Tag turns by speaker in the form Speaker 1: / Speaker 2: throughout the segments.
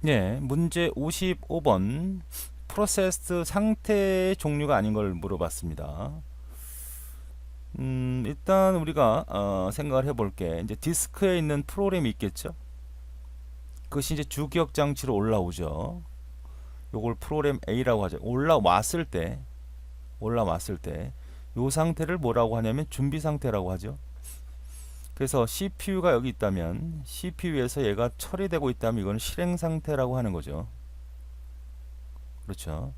Speaker 1: 예, 문제 55번 프로세스 상태의 종류가 아닌 걸 물어봤습니다. 일단 우리가 생각을 해볼게. 이제 디스크에 있는 프로그램이 있겠죠. 그것이 이제 주기억 장치로 올라오죠. 요걸 프로그램 A라고 하죠. 올라왔을 때 요 상태를 뭐라고 하냐면 준비 상태라고 하죠. 그래서 CPU가 여기 있다면 CPU에서 얘가 처리되고 있다면 이건 실행 상태라고 하는 거죠. 그렇죠.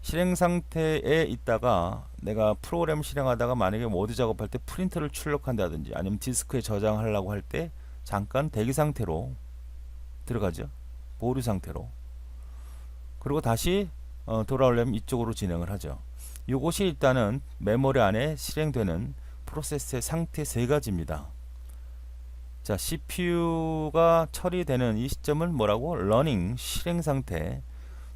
Speaker 1: 실행 상태에 있다가 내가 프로그램 실행하다가 만약에 워드 작업할 때 프린터를 출력한다든지 아니면 디스크에 저장하려고 할 때 잠깐 대기 상태로 들어가죠. 보류 상태로. 그리고 다시 돌아오려면 이쪽으로 진행을 하죠. 이것이 일단은 메모리 안에 실행되는 프로세스의 상태 세 가지입니다. 자, CPU가 처리되는 이 시점을 뭐라고? 러닝 실행 상태,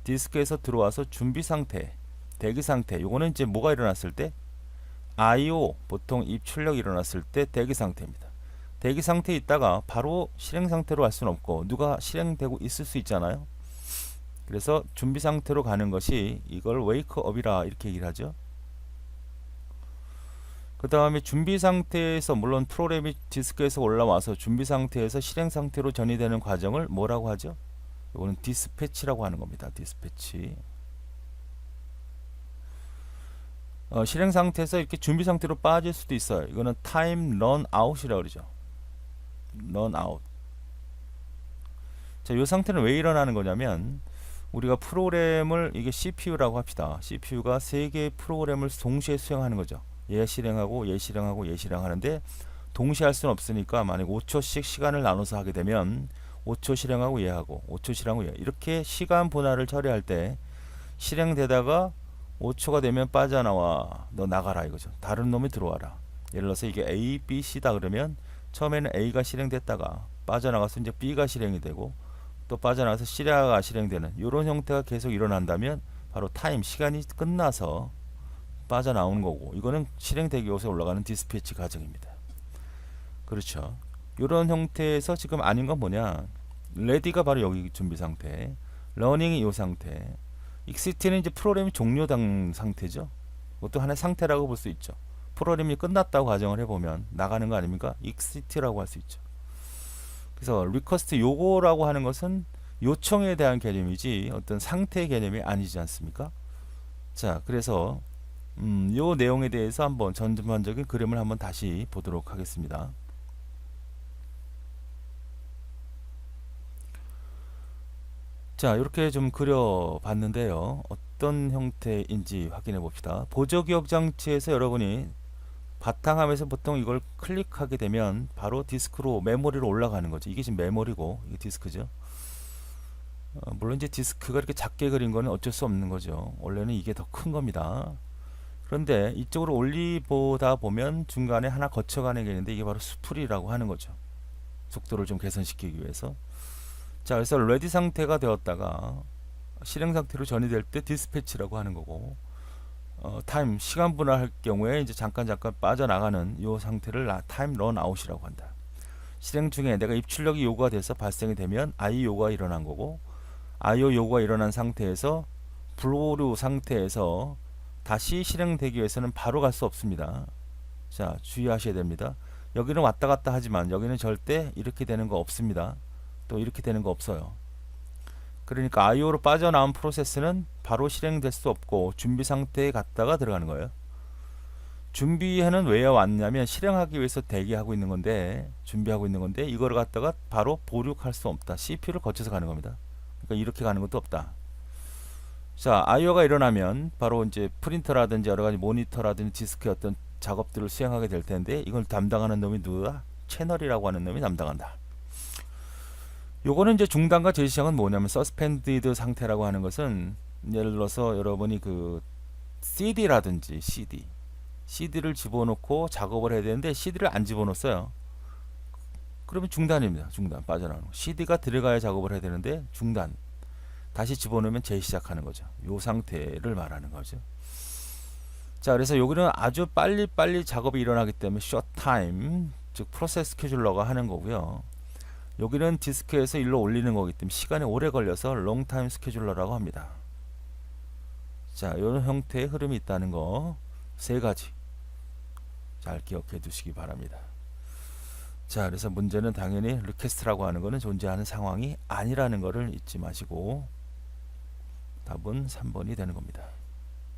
Speaker 1: 디스크에서 들어와서 준비 상태, 대기 상태. 요거는 이제 뭐가 일어났을 때? I/O 보통 입출력 일어났을 때 대기 상태입니다. 대기 상태에 있다가 바로 실행 상태로 할 수는 없고 누가 실행되고 있을 수 있잖아요. 그래서 준비 상태로 가는 것이 이걸 웨이크업이라 이렇게 얘기를 하죠. 그 다음에 준비 상태에서 물론 프로그램이 디스크에서 올라와서 준비 상태에서 실행 상태로 전이되는 과정을 뭐라고 하죠? 이거는 디스패치라고 하는 겁니다. 디스패치. 실행 상태에서 이렇게 준비 상태로 빠질 수도 있어요. 이거는 타임 런 아웃이라고 그러죠. 런 아웃. 자, 이 상태는 왜 일어나는 거냐면 우리가 프로그램을 이게 CPU라고 합시다. CPU가 세 개의 프로그램을 동시에 수행하는 거죠. 얘 실행하고 얘 실행하고 얘 실행하는데 동시에 할 수는 없으니까 만약 5초씩 시간을 나눠서 하게 되면 5초 실행하고 얘 하고 5초 실행하고 얘 이렇게 시간 분할을 처리할 때 실행되다가 5초가 되면 빠져나와. 너 나가라 이거죠. 다른 놈이 들어와라. 예를 들어서 이게 A, B, C다 그러면 처음에는 A가 실행됐다가 빠져나가서 이제 B가 실행이 되고 또 빠져나가서 C가 실행되는 이런 형태가 계속 일어난다면 바로 타임 시간이 끝나서 빠져나오는 거고 이거는 실행되기 위해서 올라가는 디스패치 과정입니다. 그렇죠. 이런 형태에서 지금 아닌 건 뭐냐? 레디가 바로 여기 준비 상태, 러닝이 이 상태, 익시트는 이제 프로그램이 종료된 상태죠. 그것도 하나의 상태라고 볼 수 있죠. 프로그램이 끝났다고 가정을 해보면 나가는 거 아닙니까? 익시트라고 할 수 있죠. 그래서 리퀘스트 요거라고 하는 것은 요청에 대한 개념이지 어떤 상태의 개념이 아니지 않습니까? 자, 그래서 요 내용에 대해서 한번 전반적인 그림을 한번 다시 보도록 하겠습니다. 자, 이렇게 좀 그려봤는데요. 어떤 형태인지 확인해 봅시다. 보조기억 장치에서 여러분이 바탕화면에서 보통 이걸 클릭하게 되면 바로 디스크로 메모리로 올라가는 거죠. 이게 지금 메모리고 이게 디스크죠. 물론 이제 디스크가 이렇게 작게 그린 거는 어쩔 수 없는 거죠. 원래는 이게 더 큰 겁니다. 그런데 이쪽으로 올리보다 보면 중간에 하나 거쳐가는 게 있는데 이게 바로 수풀이라고 하는 거죠. 속도를 좀 개선시키기 위해서. 자, 그래서 레디 상태가 되었다가 실행 상태로 전이될 때 디스패치라고 하는 거고 타임 시간 분할할 경우에 이제 잠깐 빠져나가는 이 상태를 타임 런 아웃이라고 한다. 실행 중에 내가 입출력이 요구가 돼서 발생이 되면 I 요구가 일어난 거고 IO 요구가 일어난 상태에서 불오류 상태에서 다시 실행되기 위해서는 바로 갈 수 없습니다. 자, 주의하셔야 됩니다. 여기는 왔다 갔다 하지만 여기는 절대 이렇게 되는 거 없습니다. 또 이렇게 되는 거 없어요. 그러니까 IO로 빠져나온 프로세스는 바로 실행될 수 없고 준비 상태에 갔다가 들어가는 거예요. 준비에는 왜 왔냐면 실행하기 위해서 대기하고 있는 건데 준비하고 있는 건데 이거를 갖다가 바로 보류할 수 없다. CPU를 거쳐서 가는 겁니다. 그러니까 이렇게 가는 것도 없다. 자, IO가 일어나면 바로 이제 프린터라든지 여러 가지 모니터라든지 디스크의 어떤 작업들을 수행하게 될 텐데 이걸 담당하는 놈이 누구야? 채널이라고 하는 놈이 담당한다. 요거는 이제 중단과 재시작은 뭐냐면 서스펜디드 상태라고 하는 것은 예를 들어서 여러분이 그 CD라든지 CD를 집어넣고 작업을 해야 되는데 CD를 안 집어넣었어요. 그러면 중단입니다. 중단 빠져나가는 거. CD가 들어가야 작업을 해야 되는데 중단. 다시 집어넣으면 재시작하는 거죠. 요 상태를 말하는 거죠. 자, 그래서 여기는 아주 빨리 작업이 일어나기 때문에 short time, 즉 프로세스 스케줄러가 하는 거고요. 여기는 디스크에서 일로 올리는 거기 때문에 시간이 오래 걸려서 롱타임 스케줄러라고 합니다. 자, 이런 형태의 흐름이 있다는 거 세 가지 잘 기억해 두시기 바랍니다. 자, 그래서 문제는 당연히 리퀘스트라고 하는 거는 존재하는 상황이 아니라는 거를 잊지 마시고 답은 3번이 되는 겁니다.